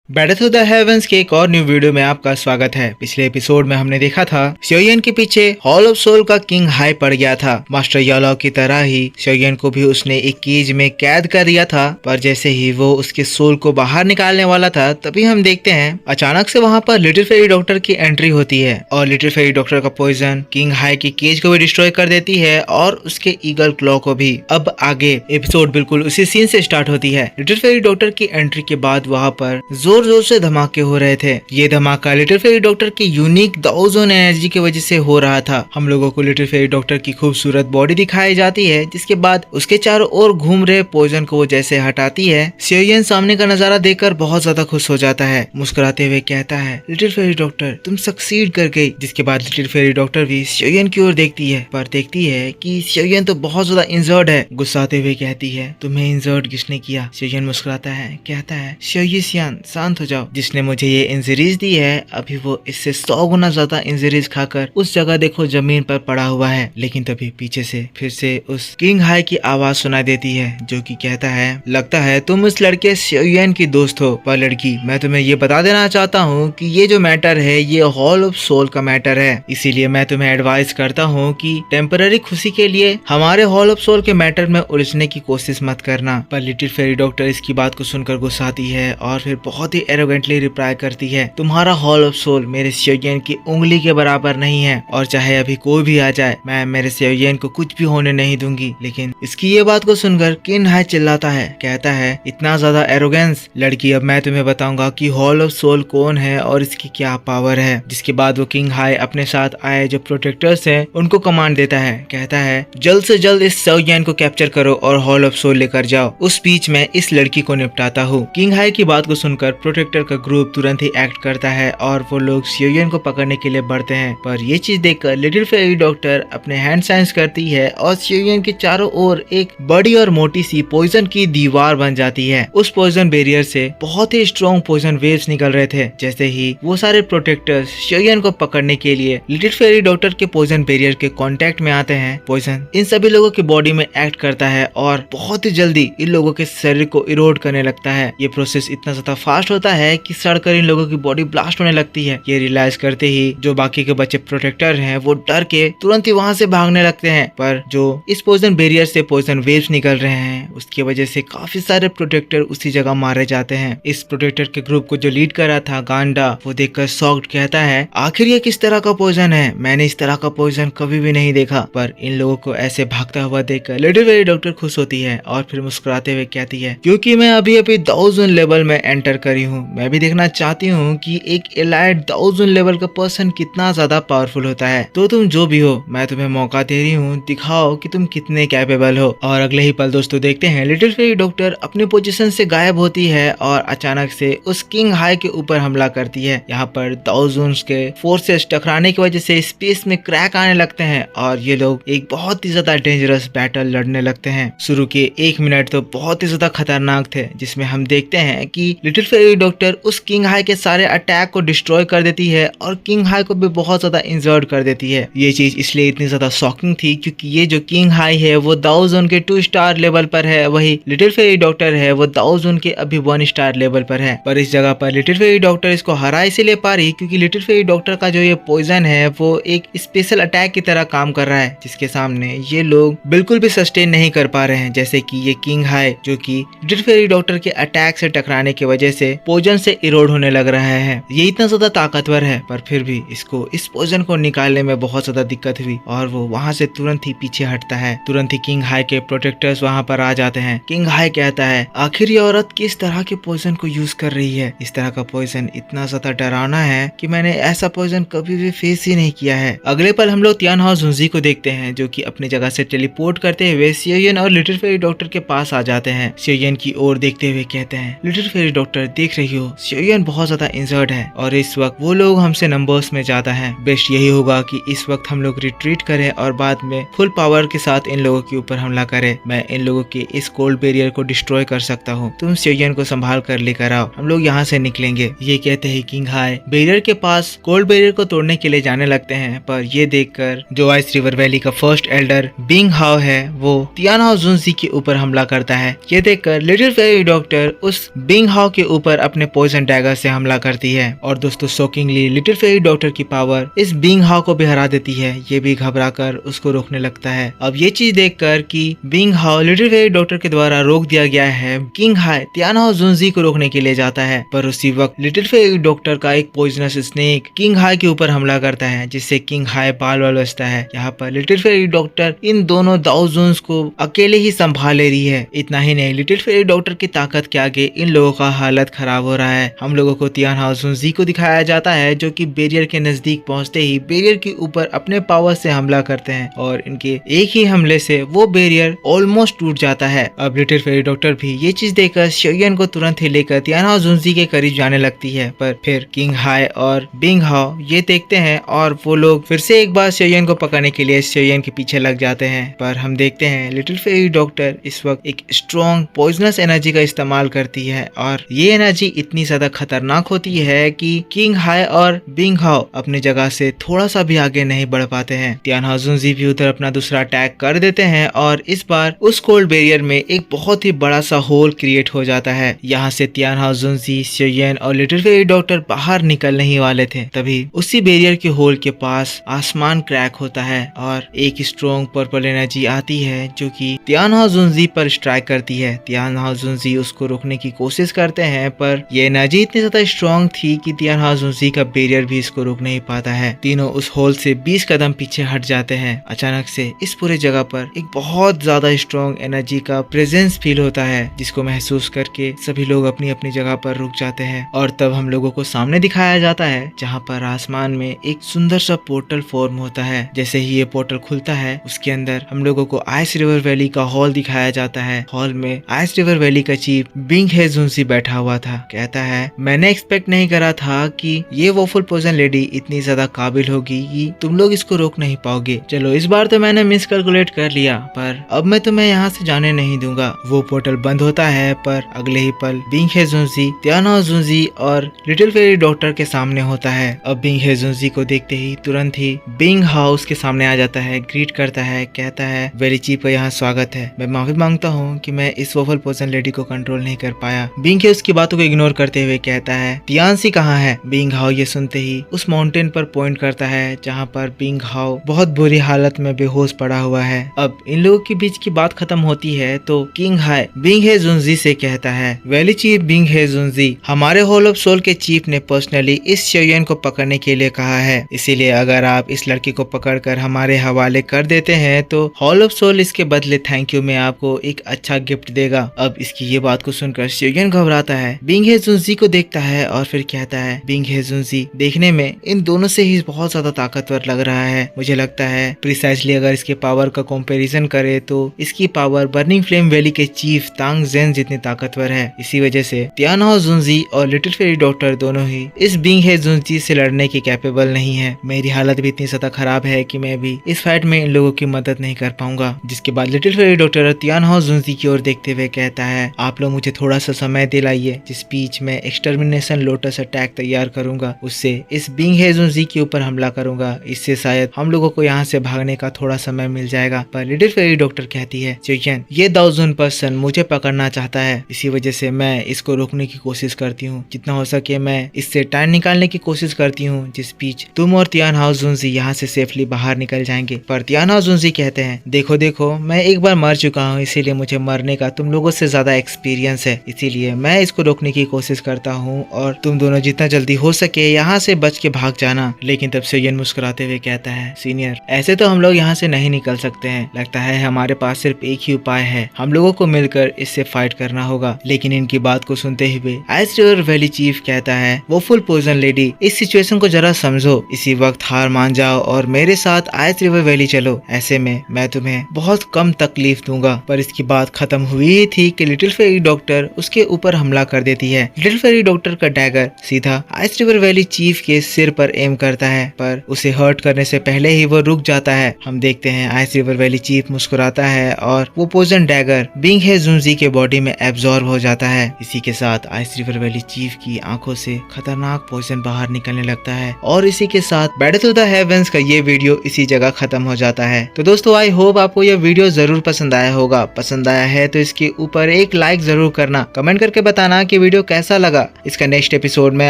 Battle through the heavens के एक और न्यू वीडियो में आपका स्वागत है। पिछले एपिसोड में हमने देखा था शोयन के पीछे हॉल ऑफ सोल का किंग हाई पड़ गया था। मास्टर यालो की तरह ही शोयन को भी उसने एक केज में कैद कर दिया था, पर जैसे ही वो उसके सोल को बाहर निकालने वाला था तभी हम देखते हैं अचानक से वहाँ पर लिटिल फेरी डॉक्टर की एंट्री होती है और लिटिल फेरी डॉक्टर का पॉइजन किंग हाई की केज को भी डिस्ट्रॉय कर देती है और उसके ईगल क्लॉ को भी। अब आगे एपिसोड बिल्कुल उसी सीन से स्टार्ट होती है। लिटिल फेरी डॉक्टर की एंट्री के बाद वहाँ पर जोर जोर से धमाके हो रहे थे। ये धमाका लिटिल फेरी डॉक्टर की यूनिक दाउजोन एनर्जी की वजह से हो रहा था। हम लोगों को लिटिल फेरी डॉक्टर की खूबसूरत बॉडी दिखाई जाती है, जिसके बाद उसके चारों ओर घूम रहे पॉइजन को वो जैसे हटाती है। शोयन सामने का नजारा देखकर बहुत ज्यादा खुश हो जाता है। मुस्कुराते हुए कहता है, लिटिल फेरी डॉक्टर तुम सक्सीड कर गई। जिसके बाद लिटिल फेरी डॉक्टर भी शोयन की ओर देखती है, पर देखती है कि शोयन तो बहुत ज्यादा इंजर्ड है। गुस्साते हुए कहती है, तुम्हें इंजर्ड किसने किया? शोयन मुस्कुराता है, कहता है, शोयिसियन शांत हो जाओ। जिसने मुझे ये इंजरीज दी है अभी वो इससे 100 गुना ज्यादा इंजरीज खाकर उस जगह देखो जमीन पर पड़ा हुआ है। लेकिन तभी पीछे से फिर से उस किंग हाई की आवाज सुनाई देती है, जो कि कहता है, लगता है तुम इस लड़के शोयन की दोस्त हो। पर लड़की, मैं तुम्हें ये बता देना चाहता हूँ कि ये जो मैटर है ये हॉल ऑफ सोल का मैटर है, इसीलिए मैं तुम्हें एडवाइस करता हूँ कि टेम्पररी खुशी के लिए हमारे हॉल ऑफ सोल के मैटर में उलझने की कोशिश मत करना। पर लिटिल फेरी डॉक्टर इसकी बात को सुनकर गुस्साती है और फिर बहुत ही एरोगेंटली रिप्लाई करती है, तुम्हारा हॉल ऑफ सोल मेरे शोयन की उंगली के बराबर नहीं है और चाहे अभी कोई भी आ जाए मैं मेरे शोयन को कुछ भी होने नहीं दूंगी। लेकिन इसकी ये बात को सुनकर किंग हाई चिल्लाता है, कहता है, इतना ज्यादा एरोगेंस? लड़की, अब मैं तुम्हें बताऊंगा कि हॉल ऑफ सोल कौन है और इसकी क्या पावर है। जिसके बाद वो किंग हाई अपने साथ आए जो प्रोटेक्टर्स हैं उनको कमांड देता है, कहता है, जल्द से जल्द इस शोयन को कैप्चर करो और हॉल ऑफ सोल लेकर जाओ। उस बीच में इस लड़की को निपटाता हूँ। किंग हाई की बात को सुनकर प्रोटेक्टर का ग्रुप तुरंत ही एक्ट करता है और वो लोग शोयन को पकड़ने के लिए बढ़ते हैं। पर ये चीज देखकर लिटिल फेरी डॉक्टर अपने हैंड साइंस करती है और शोयन के चारों ओर एक बड़ी और मोटी सी पॉइजन की दीवार बन जाती है। उस पॉइजन बैरियर से बहुत ही स्ट्रॉन्ग पॉइजन वेव्स निकल रहे थे। जैसे ही वो सारे प्रोटेक्टर्स शोयन को पकड़ने के लिए लिटिल फेरी डॉक्टर के पॉइजन बैरियर के कांटेक्ट में आते हैं, पॉइजन इन सभी लोगों की बॉडी में एक्ट करता है और बहुत ही जल्दी इन लोगों के शरीर को इरोड करने लगता है। ये प्रोसेस इतना ज्यादा फास्ट होता है कि सड़कर इन लोगों की बॉडी ब्लास्ट होने लगती है। ये रियलाइज करते ही जो बाकी के बच्चे प्रोटेक्टर हैं वो डर के तुरंत ही वहां से भागने लगते हैं। पर जो इस पॉइजन बैरियर से पॉइजन वेव्स निकल रहे हैं उसकी वजह से काफी सारे प्रोटेक्टर उसी जगह मारे जाते हैं। इस प्रोटेक्टर के ग्रुप को जो लीड कर रहा था गांडा, वो देखकर शॉक्ड कहता है, आखिर ये किस तरह का पॉइजन है? मैंने इस तरह का पॉइजन कभी भी नहीं देखा। पर इन लोगों को ऐसे भागता हुआ देखकर लिटिल फेरी डॉक्टर खुश होती है और फिर मुस्कुराते हुए कहती है, क्योंकि मैं अभी अभी 1000 लेवल में एंटर करी हूँ, मैं भी देखना चाहती हूँ कि एक एलाइट 1000 लेवल का पर्सन कितना ज्यादा पावरफुल होता है। तो तुम जो भी हो, मैं तुम्हें मौका दे रही हूँ, दिखाओ कि तुम कितने कैपेबल हो। और अगले ही पल दोस्तों देखते हैं लिटिल फेरी डॉक्टर अपनी पोजीशन से गायब होती है और अचानक से उस किंग हाई के ऊपर हमला करती है। यहाँ पर दाउजोन्स के फोर्सेस टकराने की वजह से स्पेस में क्रैक आने लगते हैं और ये लोग एक बहुत ही ज्यादा डेंजरस बैटल लड़ने लगते हैं। शुरू के 1 मिनट तो बहुत ही ज्यादा खतरनाक थे, जिसमें हम देखते हैं कि लिटिल फेरी डॉक्टर उस किंग हाई के सारे अटैक को डिस्ट्रॉय कर देती है और किंग हाई को भी बहुत ज्यादा इंजर्ड कर देती है। ये चीज इसलिए इतनी ज्यादा शॉकिंग थी क्योंकि ये जो किंग हाई है वो दाउजोन के 2 स्टार लेवल पर है, वही लिटिल फेरी डॉक्टर है वो दाउजोन के अभी 1 स्टार लेवल पर है। पर इस जगह पर लिटिल फेरी डॉक्टर इसको हरा इसीलिए पा रही क्योंकि लिटिल फेरी डॉक्टर का जो ये पॉइजन है वो एक स्पेशल अटैक की तरह काम कर रहा है, जिसके सामने ये लोग बिल्कुल भी सस्टेन नहीं कर पा रहे हैं। जैसे कि ये किंग हाई जो कि लिटिल फेरी डॉक्टर के अटैक से टकराने की वजह से पॉइजन से इरोड होने लग रहा है। ये इतना ज्यादा ताकतवर है पर फिर भी इसको इस पॉइजन को निकालने में बहुत ज्यादा दिक्कत हुई और वो वहाँ से तुरंत ही पीछे हटता है। तुरंत ही किंग हाई के प्रोटेक्टर्स वहाँ पर आ जाते हैं। किंग हाई कहता है, आखिर ये औरत किस तरह के पॉइजन को यूज कर रही है? इस तरह का पॉइजन इतना ज्यादा डरावना है कि मैंने ऐसा पॉइजन कभी भी फेस ही नहीं किया है। अगले पल हम लोग तियान हाउ जुंजी को देखते हैं जो कि अपनी जगह से टेलीपोर्ट करते हुए शोयन और लिटिल फेरी डॉक्टर के पास आ जाते हैं। शोयन की ओर देखते हुए कहते हैं, लिटिल फेरी डॉक्टर देख रही हो शोयन बहुत ज्यादा इंजर्ड है और इस वक्त वो लोग हमसे नंबर्स में ज्यादा हैं। बेस्ट यही होगा कि इस वक्त हम लोग रिट्रीट करें और बाद में फुल पावर के साथ इन लोगों के ऊपर हमला करें। मैं इन लोगों के इस कोल्ड बैरियर को डिस्ट्रॉय कर सकता हूँ, तुम शोयन को संभाल कर लेकर आओ, हम लोग यहाँ से निकलेंगे। ये कहते ही किंग हाई बैरियर के पास कोल्ड बैरियर को तोड़ने के लिए जाने लगते हैं। पर ये देखकर जो आइस रिवर वैली का फर्स्ट एल्डर बिंग हाउ है वो तियान हाउ जुंजी के ऊपर हमला करता है। ये देखकर लिटिल फेरी डॉक्टर उस बिंग हाउ के ऊपर ऊपर अपने पॉइजन डैगर से हमला करती है और दोस्तों शॉकिंगली लिटिल फेरी डॉक्टर की पावर इस बिंग हाउ को भी हरा देती है। ये भी घबराकर उसको रोकने लगता है। अब ये चीज देखकर कि being how little ferry doctor के द्वारा रोक दिया गया है, किंग हाई तियानहाओ जुनजी को रोकने के लिए जाता है, पर उसी वक्त लिटिल फेरी डॉक्टर का एक पॉइजनस स्नेक किंग हाई के ऊपर हमला करता है, जिससे किंग हाई बाल बाल बचता है। यहाँ पर लिटिल फेरी डॉक्टर इन दोनों दाओजुन्स को अकेले ही संभाल ले रही है। इतना ही नहीं, लिटिल फेरी डॉक्टर की ताकत के आगे इन लोगों का हालत खराब हो रहा है। हम लोगों को तियानहाओ जुनजी को दिखाया जाता है, जो कि बैरियर के नजदीक पहुंचते ही बैरियर के ऊपर अपने पावर से हमला करते हैं और इनके एक ही हमले से वो बैरियर ऑलमोस्ट टूट जाता है। अब लिटिल फेरी डॉक्टर भी ये चीज देखकर शोयन को तुरंत ही लेकर तियानहाओ जुनजी के करीब जाने लगती है, पर फिर किंग हाई और बिंग हाउ ये देखते हैं और वो लोग फिर से एक बार शोयन को पकड़ने के लिए शोयन के पीछे लग जाते हैं। पर हम देखते हैं लिटिल फेरी डॉक्टर इस वक्त एक स्ट्रॉन्ग पॉइजनस एनर्जी का इस्तेमाल करती है और ये एनर्जी इतनी ज्यादा खतरनाक होती है कि किंग हाई और बिंग हाउ अपनी जगह से थोड़ा सा भी आगे नहीं बढ़ पाते हैं। तियानहाओ जुनजी भी उधर अपना दूसरा अटैक कर देते हैं और इस बार उस कोल्ड बैरियर में एक बहुत ही बड़ा सा होल क्रिएट हो जाता है। यहाँ से तियानहाओ जुनजी, शोयन और लिटिल फेरी डॉक्टर बाहर निकलने ही वाले थे, तभी उसी बैरियर के होल के पास आसमान क्रैक होता है और एक स्ट्रॉन्ग पर्पल एनर्जी आती है जो कि तियानहाओ जुनजी पर स्ट्राइक करती है। तियानहाओ जुनजी उसको रोकने की कोशिश करते हैं, पर ये एनर्जी इतनी ज्यादा स्ट्रॉन्ग थी कि तियानहाओ जुनजी का बैरियर भी इसको रोक नहीं पाता है। तीनों उस होल से 20 कदम पीछे हट जाते हैं। अचानक से इस पूरे जगह पर एक बहुत ज्यादा स्ट्रॉन्ग एनर्जी का प्रेजेंस फील होता है, जिसको महसूस करके सभी लोग अपनी अपनी जगह पर रुक जाते हैं और तब हम लोगों को सामने दिखाया जाता है जहाँ पर आसमान में एक सुंदर सा पोर्टल फॉर्म होता है। जैसे ही ये पोर्टल खुलता है, उसके अंदर हम लोगों को आइस रिवर वैली का हॉल दिखाया जाता है। हॉल में आइस रिवर वैली का चीफ बिंग हे जुनजी बैठा हुआ था। कहता है, मैंने एक्सपेक्ट नहीं करा था कि ये वॉफल पॉइजन लेडी इतनी ज्यादा काबिल होगी कि तुम लोग इसको रोक नहीं पाओगे। चलो इस बार तो मैंने मिस कैलकुलेट कर लिया, पर अब मैं तुम्हें यहाँ से जाने नहीं दूंगा। वो पोर्टल बंद होता है, पर अगले ही पल बिंग हे जुनजी, तियानहाओ जुनजी और लिटिल फेरी डॉक्टर के सामने होता है। अब बिंग हे जुनजी को देखते ही तुरंत ही बिंग हाउस के सामने आ जाता है, ग्रीट करता है, कहता है, वेरी चीफ का यहाँ स्वागत है। मैं माफी मांगता हूँ कि मैं इस वॉफल पॉइजन लेडी को कंट्रोल नहीं कर पाया। बिंग हे उसकी बातों को इग्नोर करते हुए कहता है, तियानसी कहाँ है? बिंग हाउ ये सुनते ही उस माउंटेन पर पॉइंट करता है जहाँ पर बिंग हाउ बहुत बुरी हालत में बेहोश पड़ा हुआ है। अब इन लोगों के बीच की बात खत्म होती है तो किंग हाई बिंग हे जुनजी से कहता है, वैली चीफ बिंग हे जुनजी, हमारे हॉल ऑफ सोल के चीफ ने पर्सनली इस शोयन को पकड़ने के लिए कहा है, इसीलिए अगर आप इस लड़की को पकड़कर हमारे हवाले कर देते हैं तो हॉल ऑफ सोल इसके बदले थैंक यू में आपको एक अच्छा गिफ्ट देगा। अब इसकी ये बात को सुनकर शोयन घबराता है, बिंग हे जुनजी को देखता है और फिर कहता है, बिंग हे जुनजी देखने में इन दोनों से ही बहुत ज्यादा ताकतवर लग रहा है। मुझे लगता है प्रिसाइजली अगर इसके पावर का कंपैरिजन करे तो इसकी पावर बर्निंग फ्लेम वैली के चीफ तांग जेन जितनी ताकतवर है। इसी वजह से तियानहाओ जुनजी और लिटिल फेरी डॉक्टर दोनों ही इस बिंग हे जुनजी से लड़ने के कैपेबल नहीं है। मेरी हालत भी इतनी ज्यादा खराब है कि मैं भी इस फाइट में इन लोगों की मदद नहीं कर पाऊंगा। जिसके बाद लिटिल फेरी डॉक्टर तियानहाओ जुनजी की ओर देखते हुए कहता है, आप लोग मुझे थोड़ा सा समय दिलाइए, जिस बीच में एक्सटर्मिनेशन लोटस अटैक तैयार करूंगा, उससे इस बिंग हे जुनजी के ऊपर हमला करूंगा। इससे शायद हम लोगों को यहाँ से भागने का थोड़ा समय मिल जाएगा। पर लिटिल फेरी डॉक्टर कहती है, शोयन ये दाओजुन पर्सन मुझे पकड़ना चाहता है, इसी वजह से मैं इसको रोकने की कोशिश करती हूँ। जितना हो सके मैं इससे टाइम निकालने की कोशिश करती हूँ, जिस बीच तुम और तियानहाओ जुनजी यहाँ से सेफली बाहर निकल जाएंगे। पर तियानहाओ जुनजी कहते हैं, देखो देखो मैं एक बार मर चुका हूँ, इसीलिए मुझे मरने का तुम लोगों से ज्यादा एक्सपीरियंस है, इसीलिए मैं इसको रोकने की कोशिश करता हूँ और तुम दोनों जितना जल्दी हो सके यहाँ से बच के भाग जाना। लेकिन तब शोयन मुस्कुराते हुए कहता है, सीनियर ऐसे तो हम लोग यहाँ से नहीं निकल सकते हैं, लगता है हमारे पास सिर्फ एक ही उपाय है, हम लोगों को मिलकर इससे फाइट करना होगा। लेकिन इनकी बात को सुनते हुए आइस रिवर वैली चीफ कहता है, वो फुल पॉइजन लेडी इस सिचुएशन को जरा समझो, इसी वक्त हार मान जाओ और मेरे साथ आइस रिवर वैली चलो, ऐसे में मैं तुम्हें बहुत कम तकलीफ दूंगा। पर इसकी बात खत्म हुई ही थी कि लिटिल फेरी डॉक्टर उसके ऊपर हमला कर देती है। लिटिल फेरी डॉक्टर का डैगर सीधा आइस रिवर वैली चीफ के सिर पर एम करता है, पर उसे हर्ट करने से पहले ही वो रुक जाता है। हम देखते हैं आइस रिवर वैली चीफ मुस्कुराता है और वो पॉइजन डैगर बिंग हे जुनजी के बॉडी में एब्जॉर्ब हो जाता है। इसी के साथ आइस रिवर वैली चीफ की आंखों से खतरनाक पॉइजन बाहर निकलने लगता है और इसी के साथ बैटल टू द हेवंस का ये वीडियो इसी जगह खत्म हो जाता है। तो दोस्तों आई होप आपको यह वीडियो जरूर पसंद आया होगा। पसंद आया है तो इसके ऊपर एक लाइक जरूर करना, कमेंट करके बताना कि वीडियो कैसा लगा इसका नेक्स्ट एपिसोड मैं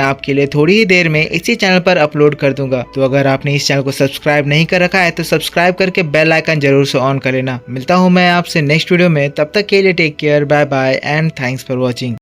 आपके लिए थोड़ी ही देर में इसी चैनल पर अपलोड कर दूंगा। तो अगर आपने इस चैनल को सब्सक्राइब नहीं कर रखा है तो सब्सक्राइब करके बेल आइकन जरूर से ऑन कर लेना। मिलता हूँ मैं आपसे नेक्स्ट वीडियो में, तब तक के लिए take care, bye bye and thanks for watching.